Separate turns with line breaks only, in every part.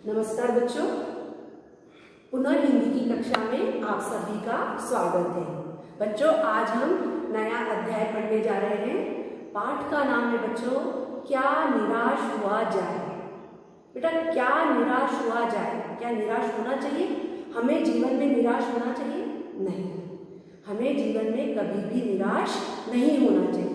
नमस्कार बच्चों, पुनः हिंदी की कक्षा में आप सभी का स्वागत है। बच्चों, आज हम नया अध्याय पढ़ने जा रहे हैं। पाठ का नाम है बच्चों, क्या निराश हुआ जाए। बेटा, क्या निराश हुआ जाए? क्या निराश होना चाहिए? हमें जीवन में निराश होना चाहिए? नहीं, हमें जीवन में कभी भी निराश नहीं होना चाहिए।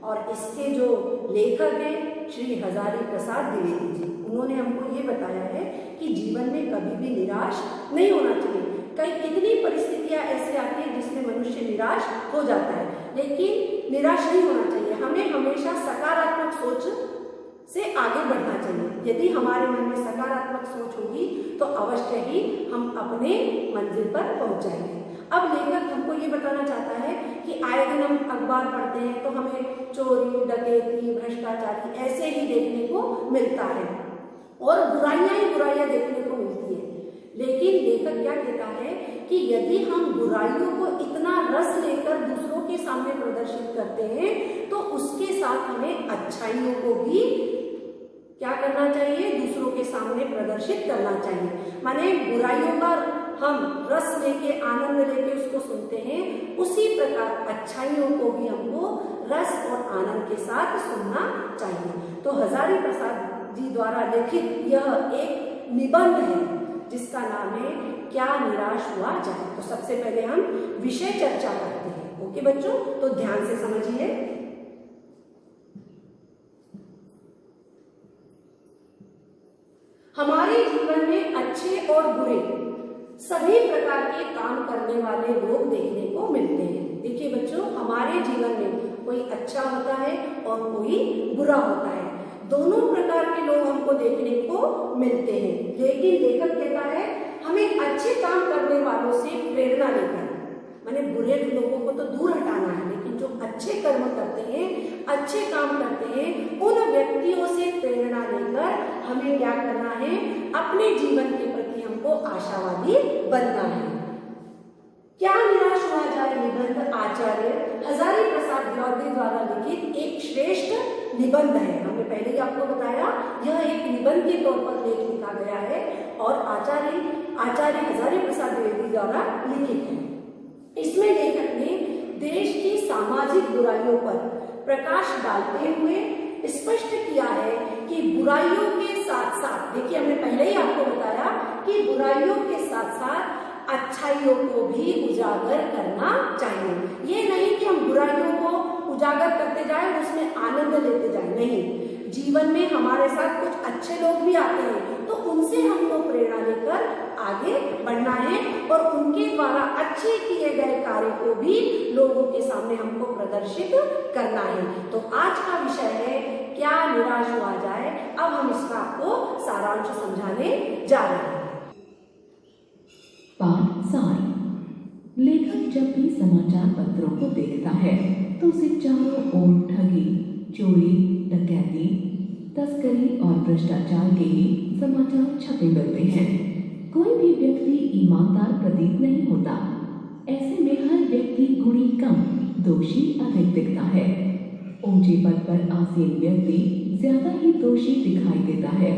और इसके जो लेखक हैं श्री हजारी प्रसाद द्विवेदी जी, उन्होंने हमको ये बताया है कि जीवन में कभी भी निराश नहीं होना चाहिए। कितनी परिस्थितियां ऐसी आती हैं जिसमें मनुष्य निराश हो जाता है, लेकिन निराश नहीं होना चाहिए। हमें हमेशा सकारात्मक सोच से आगे बढ़ना चाहिए। यदि हमारे मन में सकारात्मक सोच होगी तो अवश्य ही हम अपने मंजिल पर पहुंच जाएंगे। अब लेखक हमको ये बताना चाहता है कि आए दिन हम अखबार पढ़ते हैं तो हमें चोरी, डकैती, भ्रष्टाचारी ऐसे ही देखने को मिलता है और बुराइयां ही बुराइयां देखने को मिलती है। लेकिन लेखक क्या कहता है कि यदि हम बुराइयों को इतना रस लेकर दूसरों के सामने प्रदर्शित करते हैं तो उसके साथ हमें अच्छाइयों को भी क्या करना चाहिए? दूसरों के सामने प्रदर्शित करना चाहिए। माने बुराइयों का हम रस लेके, आनंद लेके उसको सुनते हैं, उसी प्रकार अच्छाइयों को भी हमको रस और आनंद के साथ सुनना चाहिए। तो हजारी प्रसाद जी द्वारा लिखित यह एक निबंध है जिसका नाम है क्या निराश हुआ जाए। तो सबसे पहले हम विषय चर्चा करते हैं। ओके बच्चों, तो ध्यान से समझिए। हमारे जीवन में अच्छे और बुरे सभी प्रकार के काम करने वाले लोग देखने को मिलते हैं। देखिए बच्चों, हमारे जीवन में कोई अच्छा होता है और कोई बुरा होता है। दोनों प्रकार के लोग हमको देखने को मिलते हैं, लेकिन लेखक कहता है हमें अच्छे काम करने वालों से प्रेरणा लेकर, माने बुरे लोगों को तो दूर हटाना है, लेकिन जो अच्छे कर्म करते हैं, अच्छे काम करते हैं, उन व्यक्तियों से प्रेरणा लेकर हमें क्या करना है? अपने जीवन के प्रति हमको आशावादी बनना है। क्या निराश हुआ जाए निबंध आचार्य हजारी प्रसाद द्विवेदी द्वारा लिखित एक श्रेष्ठ निबंध है। हमने पहले ही आपको बताया यह एक निबंध के तौर पर लेख लिखा गया है और आचार्य हजारी प्रसाद द्विवेदी द्वारा लिखित है। इसमें लेखक ने देश की सामाजिक बुराइयों पर प्रकाश डालते हुए स्पष्ट किया है कि बुराइयों के साथ साथ, देखिए हमने पहले ही आपको बताया कि बुराइयों के साथ साथ अच्छाइयों को भी उजागर करना चाहिए। ये नहीं कि हम बुराइयों को उजागर करते जाएं और उसमें आनंद लेते जाएं, नहीं। जीवन में हमारे साथ कुछ अच्छे लोग भी आते हैं तो उनसे हमको प्रेरणा लेकर आगे बढ़ना है और उनके द्वारा अच्छे किए गए कार्य को भी लोगों के सामने हमको प्रदर्शित करना है। तो आज का विषय है क्या निराश हुआ जाए। अब हम इसका आपको सारांश समझाने जा रहे हैं।
पाठ 7। लेखक जब भी समाचार पत्रों को देखता है तो उसे चारों ओर ठगी, चोरी, डकैती, तस्करी और भ्रष्टाचार के ही समाचार छपे मिलते हैं। कोई भी व्यक्ति ईमानदार प्रतीत नहीं होता। ऐसे में हर व्यक्ति गुणी कम, दोषी अधिक दिखता है। ऊंचे पद पर आसीन व्यक्ति ज्यादा ही दोषी दिखाई देता है।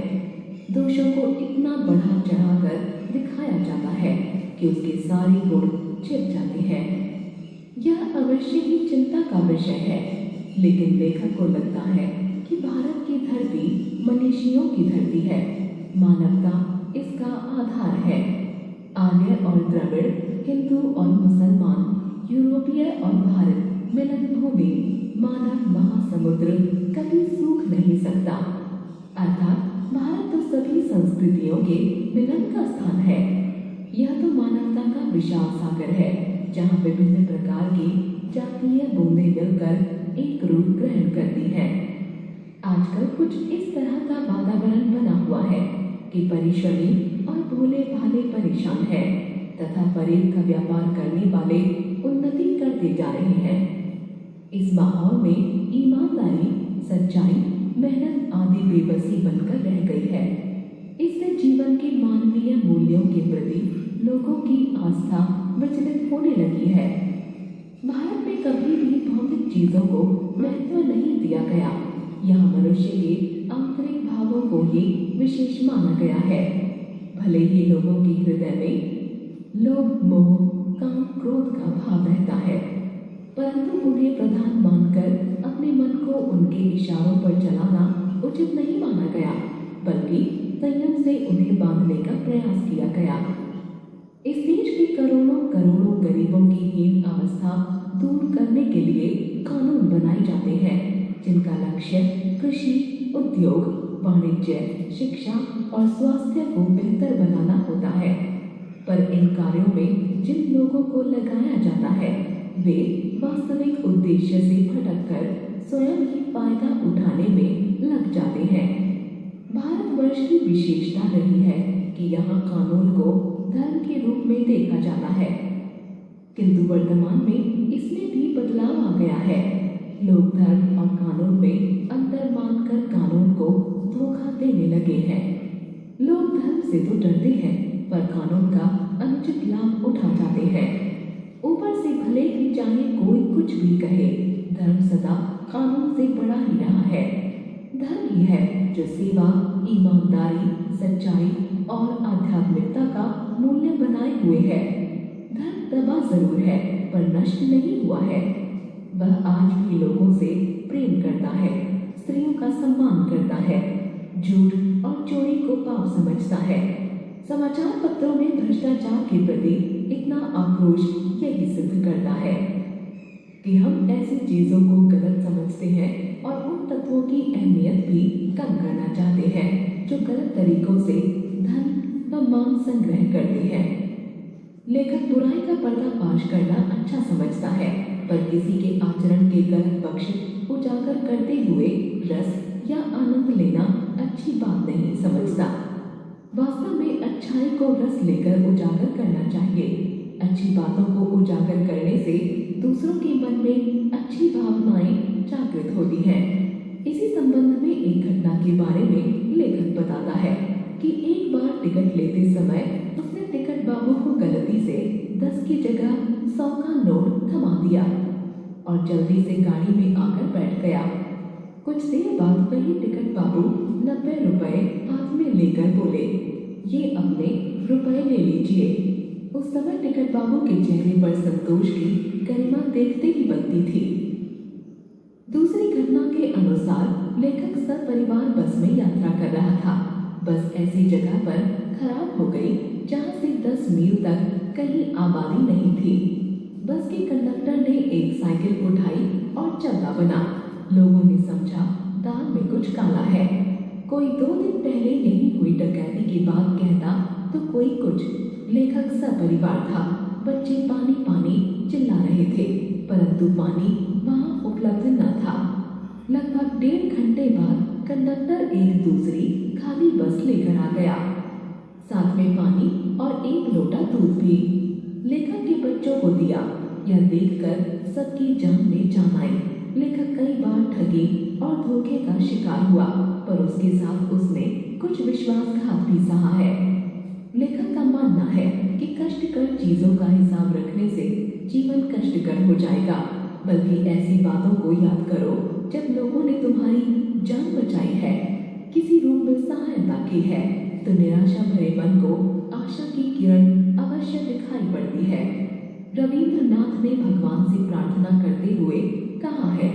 दोषों को इतना बढ़ा चढ़ाकर दिखाया जाता है कि उसके सारे गुण छिप जाते हैं। यह अवश्य ही चिंता का विषय है, लेकिन लेखक को लगता है कि भारत की धरती मनीषियों की धरती है। मानवता इसका आधार है। आर्य और द्रविड़, हिंदू और मुसलमान, यूरोपीय और भारत मिलन भूमि, मानव महासमुद्र कभी सूख नहीं सकता। अर्थात भारत तो सभी संस्कृतियों के मिलन का स्थान है। यह तो मानवता का विशाल सागर है जहाँ विभिन्न प्रकार की जातीय बूंदें मिलकर एक रूप ग्रहण करती हैं। आजकल कुछ इस तरह का वातावरण बना हुआ है कि परिश्रमी और भोले भाले परेशान हैं तथा परेड का व्यापार करने वाले उन्नति करते जा रहे हैं। इस माहौल में ईमानदारी, सच्चाई, मेहनत आदि बेबसी बनकर रह गई है। इससे जीवन के मानवीय मूल्यों के प्रति लोगों की आस्था विचलित होने लगी है। भारत में कभी भी भौतिक चीजों को महत्व नहीं दिया गया। यहाँ मनुष्य के आंतरिक भावों को ही विशेष माना गया है। भले ही लोगों के हृदय में लोभ, मोह, काम, क्रोध का भाव रहता है, परंतु उन्हें प्रधान मानकर अपने मन को उनके इशारों पर चलाना उचित नहीं माना गया, बल्कि संयम से उन्हें बांधने का प्रयास किया गया। इस देश के करोड़ों करोड़ों गरीबों की हीन अवस्था दूर करने के लिए कानून बनाए जाते हैं, जिनका लक्ष्य कृषि, उद्योग, वाणिज्य, शिक्षा और स्वास्थ्य को बेहतर बनाना होता है। पर इन कार्यों में जिन लोगों को लगाया जाता है वे वास्तविक उद्देश्य से भटककर स्वयं ही फायदा उठाने में लग जाते हैं। भारतवर्ष की विशेषता रही है कि यहाँ कानून को धर्म के रूप में देखा जाता है, किंतु वर्तमान में इसमें भी बदलाव आ गया है। लोग धर्म और कानून में अंतर मानकर कानून को धोखा देने लगे हैं। लोग धर्म से तो डरते हैं, पर कानून का अनुचित लाभ उठा जाते हैं। ऊपर से भले ही चाहे कोई कुछ भी कहे, धर्म सदा कानून से बड़ा ही रहा है। धर्म ही है जो सेवा, ईमानदारी, सच्चाई और आध्यात्मिकता का मूल्य बनाए हुए है। धर्म दबा जरूर है, पर नष्ट नहीं हुआ है। वह आज भी लोगों से प्रेम करता है, स्त्रियों का सम्मान करता है, झूठ और चोरी को पाप समझता है। समाचार पत्रों में भ्रष्टाचार के प्रति इतना आक्रोश यही सिद्ध करता है कि हम ऐसी चीजों को गलत समझते हैं और उन तत्वों की अहमियत भी कम करना चाहते हैं जो गलत तरीकों से धन व मान संग्रह करते हैं। लेखक बुराई का पर्दाफाश करना अच्छा समझता है, पर किसी के आचरण के गलत पक्ष उजागर करते हुए रस या आनंद लेना अच्छी बात नहीं समझता। वास्तव में अच्छाई को रस लेकर उजागर करना चाहिए। अच्छी बातों को उजागर करने से दूसरों के मन में अच्छी भावनाएं जागृत होती हैं। इसी संबंध में एक घटना के बारे में लेखक बताता है कि एक बार टिकट लेते समय उसने टिकट बाबू को गलती से 10 की जगह 100 का नोट थमा दिया और जल्दी से गाड़ी में आकर बैठ गया। कुछ देर बाद वही टिकट बाबू 90 रुपए हाथ में लेकर बोले, ये अपने रुपए ले लीजिए। उस समय टिकट बाबू के चेहरे पर संतोष की गरिमा देखते ही बनती थी। दूसरी घटना के अनुसार लेखक सपरिवार बस में यात्रा कर रहा था। बस ऐसी जगह पर खराब हो गई जहां से 10 मील तक कहीं आबादी नहीं थी। बस के कंडक्टर ने एक साइकिल उठाई और चलना बना। लोगों ने समझा दाल में कुछ काला है। कोई 2 दिन पहले यही हुई डकैती की बात कहता तो कोई कुछ। लेखक सपरिवार था। बच्चे पानी पानी चिल्ला रहे थे, परंतु पानी वहां उपलब्ध न था। लगभग 1.5 घंटे बाद कंडक्टर एक दूसरी खाली बस लेकर आ गया, साथ में पानी और एक लोटा दूध भी। लेखक के बच्चों को दिया। यह देखकर सबकी जान में जान आई। लेखक कई बार ठगी और धोखे का शिकार हुआ, पर उसके साथ उसने कुछ विश्वासघात भी सहा है। लेखक का मानना है कि कष्टकर चीजों का हिसाब रखने से जीवन कष्टकर हो जाएगा, बल्कि ऐसी बातों को याद करो जब लोगों ने तुम्हारी जान बचाई है, किसी रूप में सहायता की है, तो निराशा भरे मन को आशा की किरण अवश्य दिखाई पड़ती है। रविंद्रनाथ ने भगवान से प्रार्थना करते हुए कहा है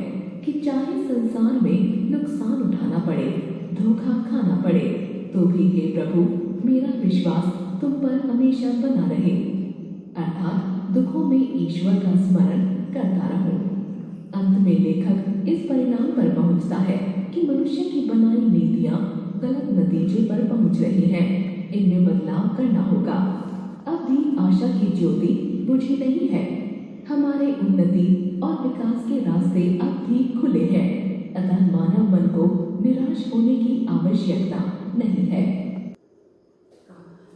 कि चाहे संसार में नुकसान उठाना पड़े, धोखा खाना पड़े, तो भी हे प्रभु मेरा विश्वास तुम पर हमेशा बना रहे, अर्थात दुखों में ईश्वर का स्मरण करता रहूं। अंत में लेखक इस परिणाम पर पहुंचता है कि मनुष्य की बनाई नीतियां गलत नतीजे पर पहुंच रही हैं। इनमें बदलाव करना होगा। अब भी आशा की ज्योति बुझी नहीं है। हमारे उन्नति और विकास के रास्ते अब भी खुले हैं, अतः मानव मन को निराश होने की आवश्यकता नहीं है।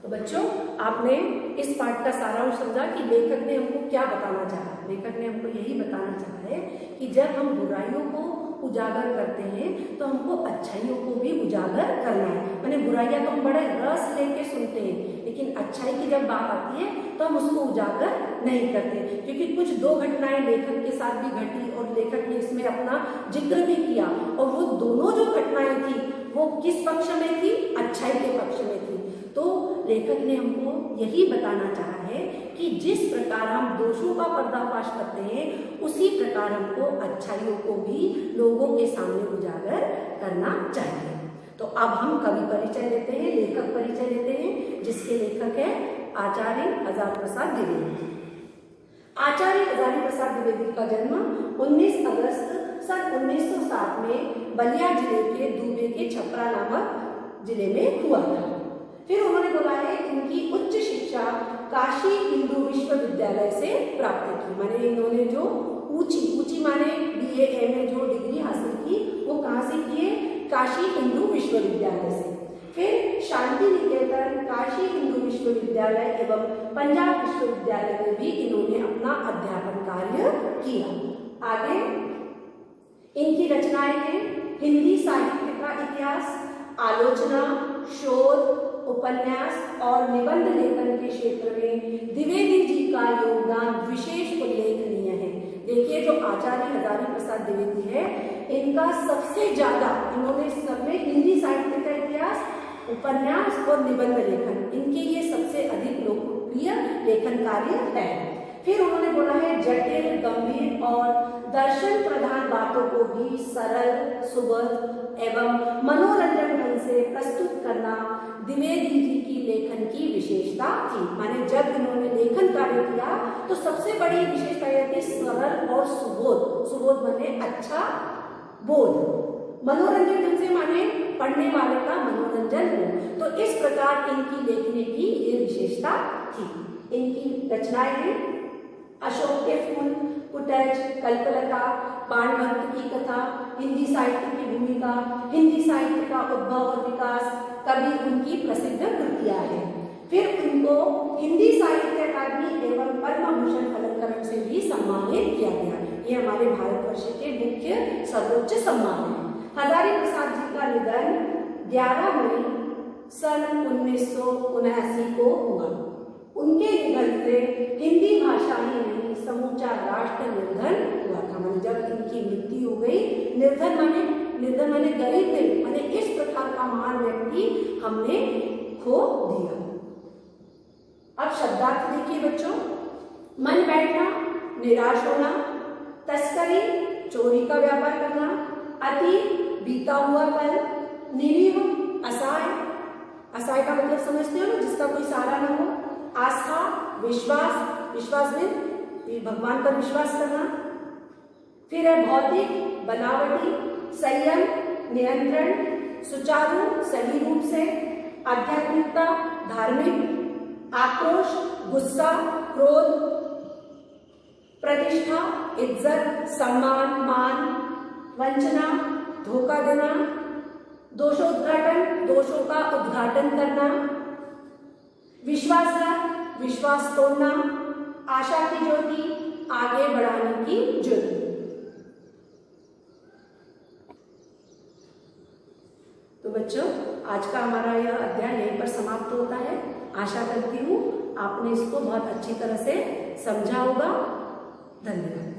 तो बच्चों, आपने इस पाठ का सारांश समझा कि लेखक ने हमको क्या बताना चाहा। लेखक ने हमको यही बताना चाहा है कि जब हम बुराइयों को उजागर करते हैं तो हमको अच्छाइयों को भी उजागर करना है। माने बुराइयां तो हम बड़े रस लेके सुनते हैं, लेकिन अच्छाई की जब बात आती है तो हम उसको उजागर नहीं करते, क्योंकि कुछ 2 घटनाएं लेखक के साथ भी घटी और लेखक ने इसमें अपना जिक्र भी किया, और वो दोनों जो घटनाएं थी वो किस पक्ष में थी? अच्छाई के पक्ष में थी। तो लेखक ने हमको यही बताना चाहा है कि जिस प्रकार हम दोषों का पर्दाफाश करते हैं उसी प्रकार हमको अच्छाइयों को भी लोगों के सामने उजागर करना चाहिए। तो अब हम कवि परिचय लेते हैं, लेखक परिचय लेते हैं, जिसके लेखक है आचार्य हजारी प्रसाद द्विवेदी। आचार्य हजारी प्रसाद द्विवेदी का जन्म 19 अगस्त सन 1907 में बलिया जिले के दूबे के छपरा नामक जिले में हुआ था। फिर उन्होंने बोला है इनकी उच्च शिक्षा काशी हिंदू विश्वविद्यालय से प्राप्त की। माने इन्होंने जो ऊंची माने BA MA जो डिग्री हासिल की वो कहाँ से की है? काशी हिंदू विश्वविद्यालय से। फिर शांति निकेतन, काशी हिंदू विश्वविद्यालय एवं पंजाब विश्वविद्यालय में भी इन्होंने अपना अध्यापन कार्य किया। आगे इनकी रचनाएं हैं हिंदी साहित्य का इतिहास, आलोचना, शोध, उपन्यास और निबंध लेखन के क्षेत्र में द्विवेदी जी का योगदान विशेष उल्लेखनीय है। देखिए जो आचार्य हजारी प्रसाद द्विवेदी है इनका सबसे ज्यादा इन्होंने सब में हिंदी साहित्य का इतिहास, उपन्यास और निबंध लेखन इनके ये सबसे अधिक लोकप्रिय लेखन कार्य है। फिर उन्होंने बोला है जटिल, गंभीर और दर्शन प्रधान बातों को भी सरल, सुबोध एवं मनोरंजन ढंग से प्रस्तुत करना द्विवेदी जी की लेखन की विशेषता थी। माने जब इन्होंने लेखन कार्य किया तो सबसे बड़ी विशेषता यह थी सरल और सुबोध। सुबोध माने अच्छा बोध, मनोरंजन ढंग से माने पढ़ने वाले का मनोरंजन हो। तो इस प्रकार इनकी लेखनी की ये विशेषता थी। इनकी रचनाएं हैं अशोक के फूल, कुटज, कल्पलता, बाण भक्त की कथा, हिंदी साहित्य की भूमिका, हिंदी साहित्य का उद्भव और विकास, कवि उनकी प्रसिद्ध कृतियां हैं। फिर उनको हिंदी साहित्य अकादमी एवं पद्म भूषण अलंकरण से भी सम्मानित किया गया। ये हमारे भारतवर्ष के मुख्य सर्वोच्च सम्मान है। हजारी प्रसाद जी का निधन 11 मई सन 1979 को हुआ। उनके निधन से हिंदी भाषा ही नहीं समूचा राष्ट्र निर्धन हुआ था। माने जब इनकी मृत्यु हो गई, निर्धन माने गरीब नहीं, माने इस प्रकार का महान व्यक्ति हमने खो दिया। अब शब्दार्थ देखिए बच्चों, मन बैठना, निराश होना, तस्करी, चोरी का व्यापार करना, अति, बीता हुआ कल, निरीह, असहाय, असहाय का मतलब समझते हो ना, जिसका कोई सहारा न हो, आस्था, विश्वास, विश्वास में भगवान पर विश्वास करना, फिर है भौतिक, बनावटी, संयम, नियंत्रण, सुचारू, सही रूप से, आध्यात्मिकता, धार्मिक, आक्रोश, गुस्सा, क्रोध, प्रतिष्ठा, इज्जत, सम्मान, मान, वंचना, धोखा देना, दोषोद्घाटन, दोषों का उद्घाटन करना, विश्वासघात, विश्वास तोड़ना, आशा की ज्योति, आगे बढ़ाने की ज्योति। तो बच्चों आज का हमारा यह अध्याय यहीं पर समाप्त होता है। आशा करती हूँ आपने इसको बहुत अच्छी तरह से समझा होगा। धन्यवाद।